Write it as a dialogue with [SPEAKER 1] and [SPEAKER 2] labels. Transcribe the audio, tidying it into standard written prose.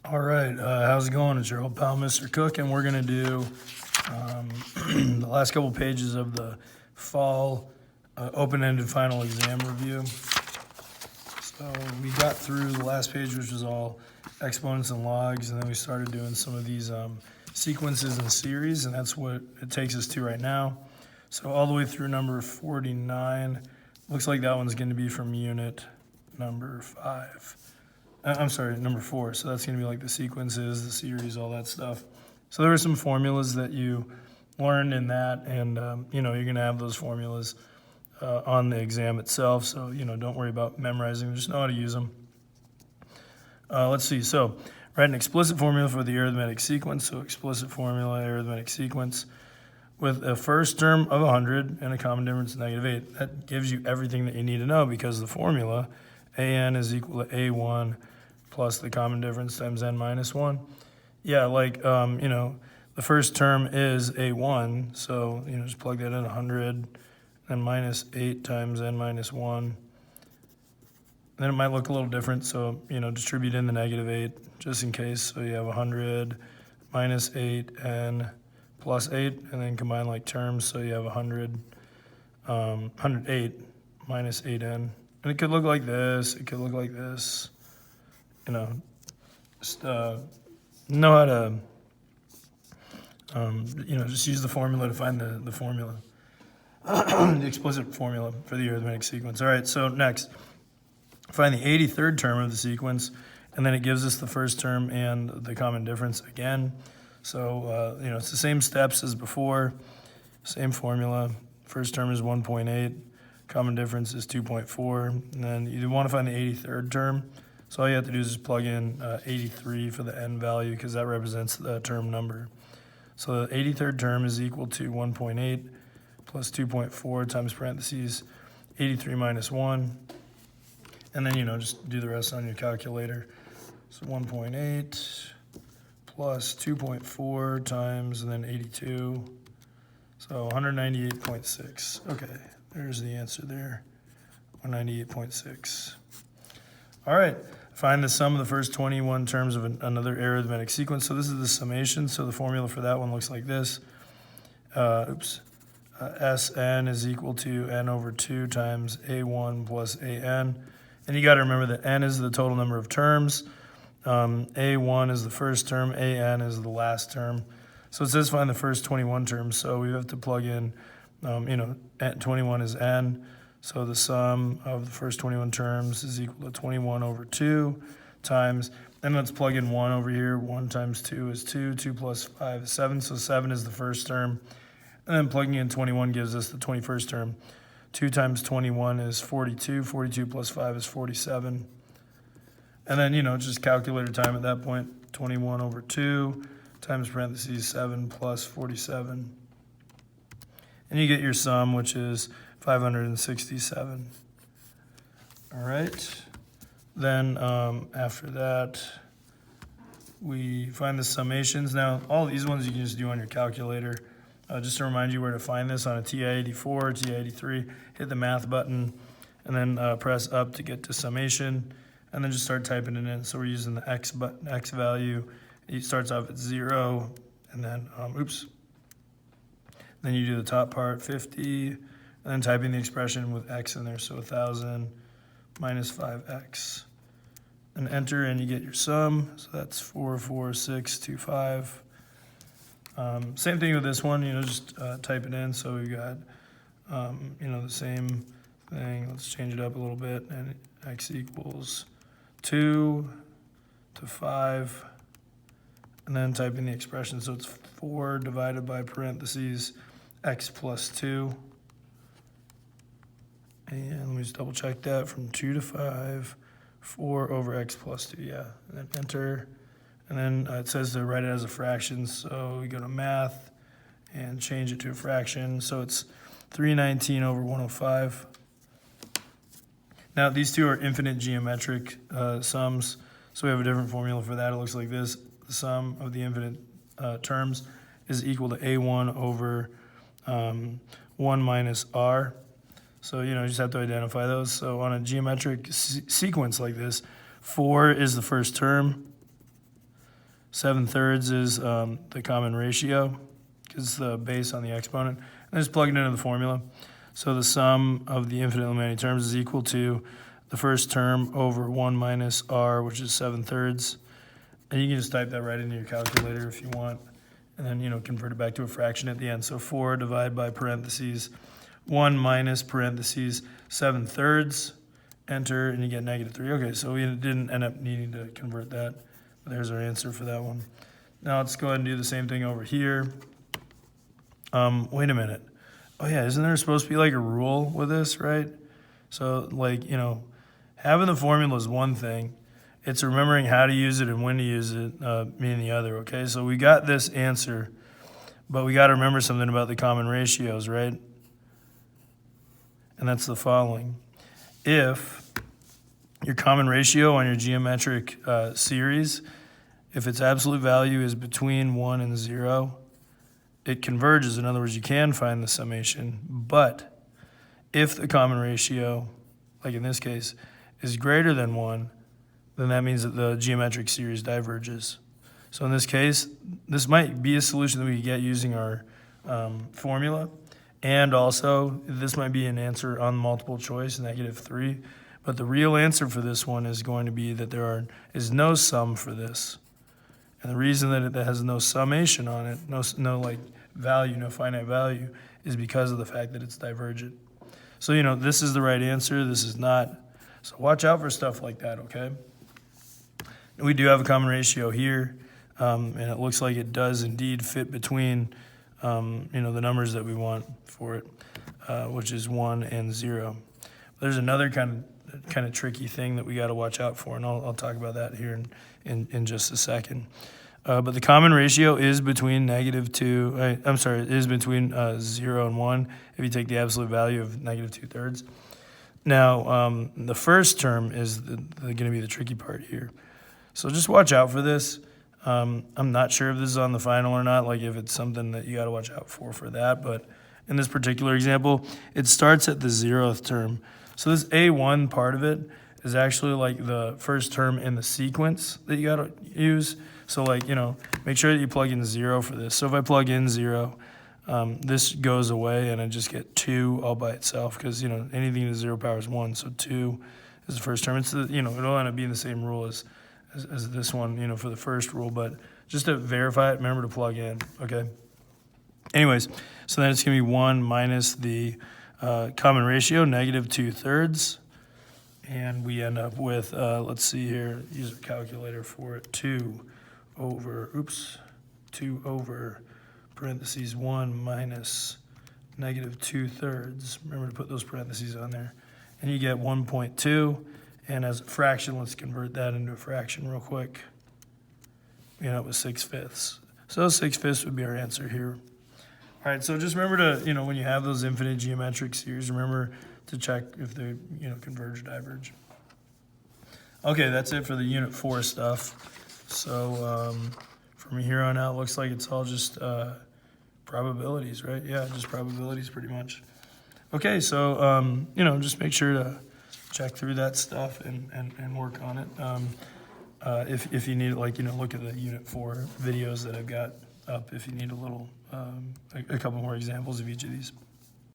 [SPEAKER 1] All right, how's it going? It's your old pal, Mr. Cook, and we're going to do the last couple pages of the fall open-ended final exam review. So we got through the last page, which was all exponents and logs, and then we started doing some of these sequences and series, and that's what it takes us to right now. So all the way through number 49, looks like that one's going to be from unit number 5. I'm sorry, number 4. So that's going to be like the sequences, the series, all that stuff. So there were some formulas that you learned in that, and you're going to have those formulas on the exam itself. So don't worry about memorizing them; just know how to use them. Let's see. So write an explicit formula for the arithmetic sequence. So explicit formula, arithmetic sequence, with a first term of 100 and a common difference of -8. That gives you everything that you need to know, because the formula an is equal to a1 plus the common difference times n minus 1. Yeah, the first term is a1, so just plug that in, 100 and minus 8 times n minus 1. Then it might look a little different, so distribute in the -8 just in case. So you have 100 minus 8n plus 8, and then combine like terms, so you have 108 minus 8n. And it could look like this, it could look like this. Just know how to, just use the formula to find the formula, the explicit formula for the arithmetic sequence. All right, so next, find the 83rd term of the sequence, and then it gives us the first term and the common difference again. So, it's the same steps as before, same formula. First term is 1.8, common difference is 2.4, and then you want to find the 83rd term. So all you have to do is just plug in 83 for the n value, because that represents the term number. So the 83rd term is equal to 1.8 plus 2.4 times parentheses 83 minus 1. And then, just do the rest on your calculator. So 1.8 plus 2.4 times, and then 82. So 198.6. Okay, there's the answer there, 198.6. All right, find the sum of the first 21 terms of another arithmetic sequence. So this is the summation. So the formula for that one looks like this. Sn is equal to n over 2 times a1 plus an. And you got to remember that n is the total number of terms. A1 is the first term, an is the last term. So it says find the first 21 terms. So we have to plug in, 21 is n. So the sum of the first 21 terms is equal to 21 over 2 times, and let's plug in 1 over here. 1 times 2 is 2. 2 plus 5 is 7. So 7 is the first term. And then plugging in 21 gives us the 21st term. 2 times 21 is 42. 42 plus 5 is 47. And then, just calculator time at that point. 21 over 2 times parentheses 7 plus 47. And you get your sum, which is 567. All right. Then after that, we find the summations. Now, all these ones you can just do on your calculator. Just to remind you where to find this on a TI-84, TI-83, hit the math button, and then press up to get to summation, and then just start typing it in. So we're using the x button, x value. It starts off at 0, and then, Then you do the top part, 50, and then type in the expression with x in there, so 1,000 minus 5x. And enter, and you get your sum, so that's 44625. Same thing with this one, just type it in. So we've got, the same thing. Let's change it up a little bit, and x equals 2 to 5, and then type in the expression. So it's 4 divided by parentheses x plus 2. And let me just double check that, from 2 to 5, 4 over x plus 2, yeah. And then enter. And then it says to write it as a fraction, so we go to math and change it to a fraction. So it's 319 over 105. Now these two are infinite geometric sums, so we have a different formula for that. It looks like this. The sum of the infinite terms is equal to a1 over 1 minus r. So, you just have to identify those. So on a geometric sequence like this, 4 is the first term, 7/3 is the common ratio, because it's the base on the exponent. And just plug it into the formula. So the sum of the infinitely many terms is equal to the first term over 1 minus r, which is 7/3. And you can just type that right into your calculator if you want, and then, convert it back to a fraction at the end. So 4 divided by parentheses 1 minus parentheses 7/3, enter, and you get -3. Okay, so we didn't end up needing to convert that. There's our answer for that one. Now let's go ahead and do the same thing over here. Wait a minute. Oh yeah, isn't there supposed to be like a rule with this, right? So having the formula is one thing. It's remembering how to use it and when to use it, meaning the other, okay? So we got this answer, but we got to remember something about the common ratios, right? And that's the following. If your common ratio on your geometric series, if its absolute value is between 1 and 0, it converges. In other words, you can find the summation. But if the common ratio, like in this case, is greater than 1, then that means that the geometric series diverges. So in this case, this might be a solution that we could get using our formula. And also, this might be an answer on multiple choice, -3. But the real answer for this one is going to be that there is no sum for this. And the reason that it has no summation on it, no value, no finite value, is because of the fact that it's divergent. So, this is the right answer, this is not. So watch out for stuff like that, okay? We do have a common ratio here, and it looks like it does indeed fit between, the numbers that we want for it, which is 1 and 0. There's another kind of tricky thing that we got to watch out for, and I'll talk about that here in just a second. But the common ratio is between is between 0 and 1 if you take the absolute value of -2/3. Now, the first term is going to be the tricky part here. So just watch out for this. I'm not sure if this is on the final or not, like if it's something that you got to watch out for that. But in this particular example, it starts at the 0th term. So this A1 part of it is actually like the first term in the sequence that you got to use. So make sure that you plug in 0 for this. So if I plug in 0, this goes away and I just get 2 all by itself because, anything to 0 power is 1. So 2 is the first term. It's it'll end up being the same rule as this one, for the first rule. But just to verify it, remember to plug in, okay? Anyways, so then it's going to be 1 minus the common ratio, -2/3. And we end up with, let's see here, use a calculator for it, 2 over parentheses 1 minus -2/3. Remember to put those parentheses on there. And you get 1.2. And as a fraction, let's convert that into a fraction real quick. We end up with 6/5. So 6/5 would be our answer here. All right, so just remember to, when you have those infinite geometric series, remember to check if they, converge or diverge. Okay, that's it for the Unit 4 stuff. So from here on out, looks like it's all just probabilities, right? Yeah, just probabilities pretty much. Okay, so, just make sure to check through that stuff and work on it. If you need, look at the Unit 4 videos that I've got up if you need a little, a couple more examples of each of these.